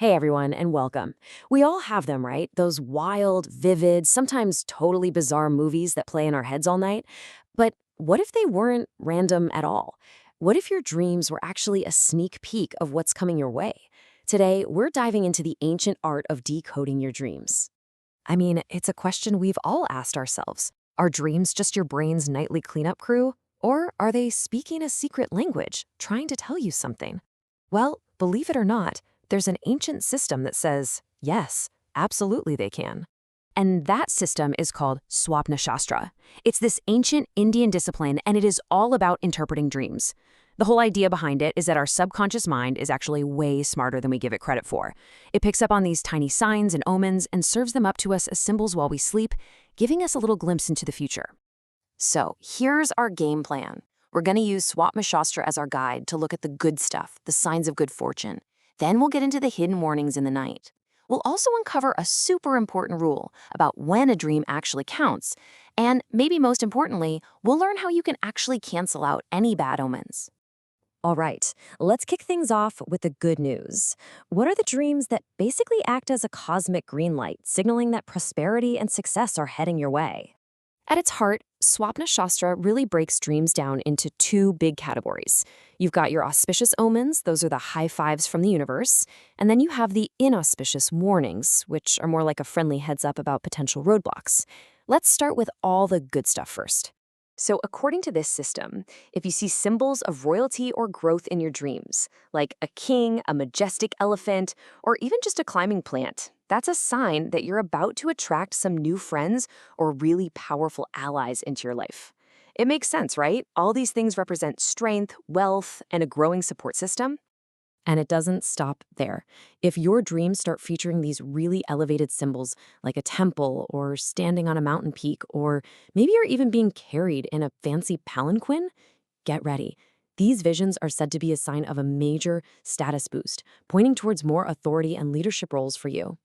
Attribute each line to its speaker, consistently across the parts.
Speaker 1: Hey everyone, and welcome. We all have them, right? Those wild, vivid, sometimes totally bizarre movies that play in our heads all night. But what if they weren't random at all? What if your dreams were actually a sneak peek of what's coming your way? Today, we're diving into the ancient art of decoding your dreams. I mean, it's a question we've all asked ourselves. Are dreams just your brain's nightly cleanup crew? Or are they speaking a secret language, trying to tell you something? Well, believe it or not, there's an ancient system that says, yes, absolutely they can. And that system is called Swapna Shastra. It's this ancient Indian discipline, and it is all about interpreting dreams. The whole idea behind it is that our subconscious mind is actually way smarter than we give it credit for. It picks up on these tiny signs and omens and serves them up to us as symbols while we sleep, giving us a little glimpse into the future. So here's our game plan. We're going to use Swapna Shastra as our guide to look at the good stuff, the signs of good fortune. Then we'll get into the hidden warnings in the night. We'll also uncover a super important rule about when a dream actually counts. And maybe most importantly, we'll learn how you can actually cancel out any bad omens. All right, let's kick things off with the good news. What are the dreams that basically act as a cosmic green light, signaling that prosperity and success are heading your way? At its heart, Swapna Shastra really breaks dreams down into two big categories. You've got your auspicious omens, those are the high fives from the universe, and then you have the inauspicious warnings, which are more like a friendly heads up about potential roadblocks. Let's start with all the good stuff first. So according to this system, if you see symbols of royalty or growth in your dreams, like a king, a majestic elephant, or even just a climbing plant, that's a sign that you're about to attract some new friends or really powerful allies into your life. It makes sense, right? All these things represent strength, wealth, and a growing support system. And it doesn't stop there. If your dreams start featuring these really elevated symbols, like a temple or standing on a mountain peak, or maybe you're even being carried in a fancy palanquin, get ready. These visions are said to be a sign of a major status boost, pointing towards more authority and leadership roles for you.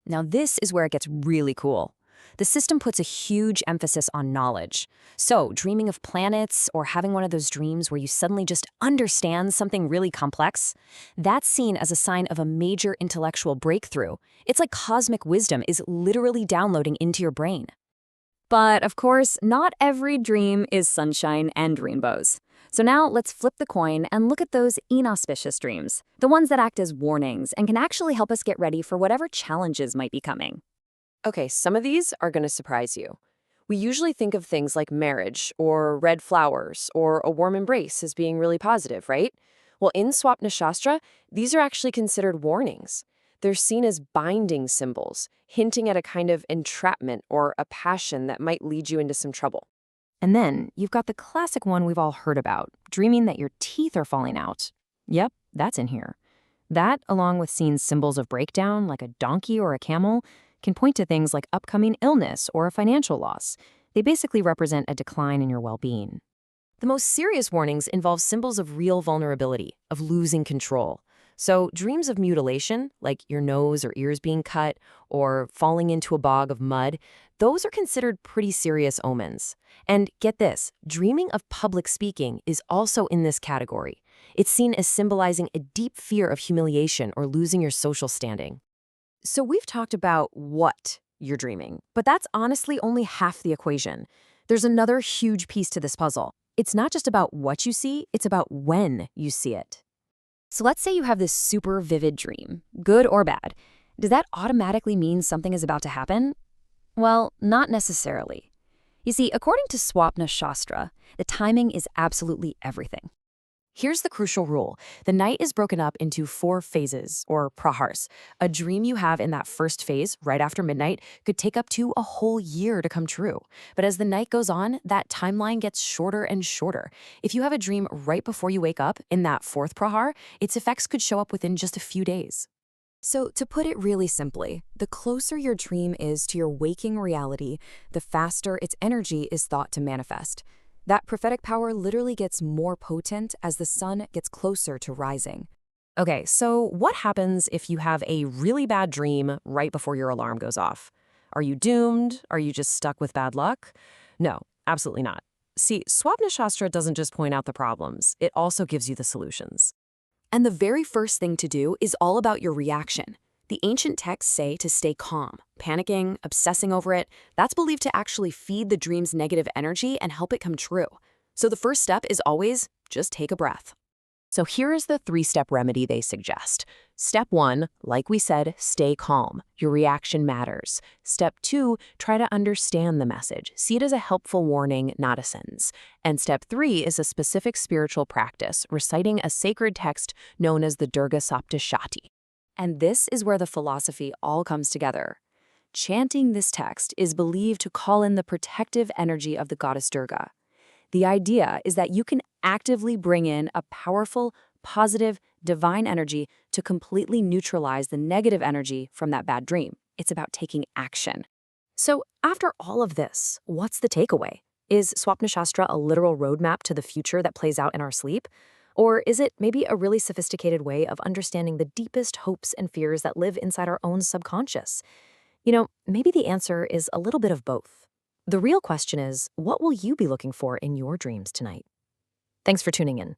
Speaker 1: Now, this is where it gets really cool. The system puts a huge emphasis on knowledge. So, dreaming of planets or having one of those dreams where you suddenly just understand something really complex, that's seen as a sign of a major intellectual breakthrough. It's like cosmic wisdom is literally downloading into your brain. But, of course, not every dream is sunshine and rainbows. So now let's flip the coin and look at those inauspicious dreams, the ones that act as warnings and can actually help us get ready for whatever challenges might be coming. Okay, some of these are going to surprise you. We usually think of things like marriage or red flowers or a warm embrace as being really positive, right? Well, in Swapna Shastra, these are actually considered warnings. They're seen as binding symbols, hinting at a kind of entrapment or a passion that might lead you into some trouble. And then you've got the classic one we've all heard about, dreaming that your teeth are falling out. Yep, that's in here. That, along with seeing symbols of breakdown like a donkey or a camel, can point to things like upcoming illness or a financial loss. They basically represent a decline in your well-being. The most serious warnings involve symbols of real vulnerability, of losing control. So dreams of mutilation, like your nose or ears being cut, or falling into a bog of mud, those are considered pretty serious omens. And get this, dreaming of public speaking is also in this category. It's seen as symbolizing a deep fear of humiliation or losing your social standing. So we've talked about what you're dreaming, but that's honestly only half the equation. There's another huge piece to this puzzle. It's not just about what you see, it's about when you see it. So let's say you have this super vivid dream, good or bad. Does that automatically mean something is about to happen? Well, not necessarily. You see, according to Swapna Shastra, the timing is absolutely everything. Here's the crucial rule. The night is broken up into 4 phases, or prahars. A dream you have in that first phase, right after midnight, could take up to a whole year to come true. But as the night goes on, that timeline gets shorter and shorter. If you have a dream right before you wake up, in that 4th prahar, its effects could show up within just a few days. So to put it really simply, the closer your dream is to your waking reality, the faster its energy is thought to manifest. That prophetic power literally gets more potent as the sun gets closer to rising. Okay, so what happens if you have a really bad dream right before your alarm goes off? Are you doomed? Are you just stuck with bad luck? No, absolutely not. See, Swapna Shastra doesn't just point out the problems, it also gives you the solutions. And the very first thing to do is all about your reaction. The ancient texts say to stay calm. Panicking, obsessing over it, that's believed to actually feed the dream's negative energy and help it come true. So the first step is always just take a breath. So here is the 3-step remedy they suggest. Step 1, like we said, stay calm. Your reaction matters. Step 2, try to understand the message. See it as a helpful warning, not a sentence. And step 3 is a specific spiritual practice, reciting a sacred text known as the Durga Saptashati. And this is where the philosophy all comes together. Chanting this text is believed to call in the protective energy of the goddess Durga. The idea is that you can actively bring in a powerful, positive, divine energy to completely neutralize the negative energy from that bad dream. It's about taking action. So after all of this, what's the takeaway? Is Swapna Shastra a literal roadmap to the future that plays out in our sleep? Or is it maybe a really sophisticated way of understanding the deepest hopes and fears that live inside our own subconscious? Maybe the answer is a little bit of both. The real question is, what will you be looking for in your dreams tonight? Thanks for tuning in.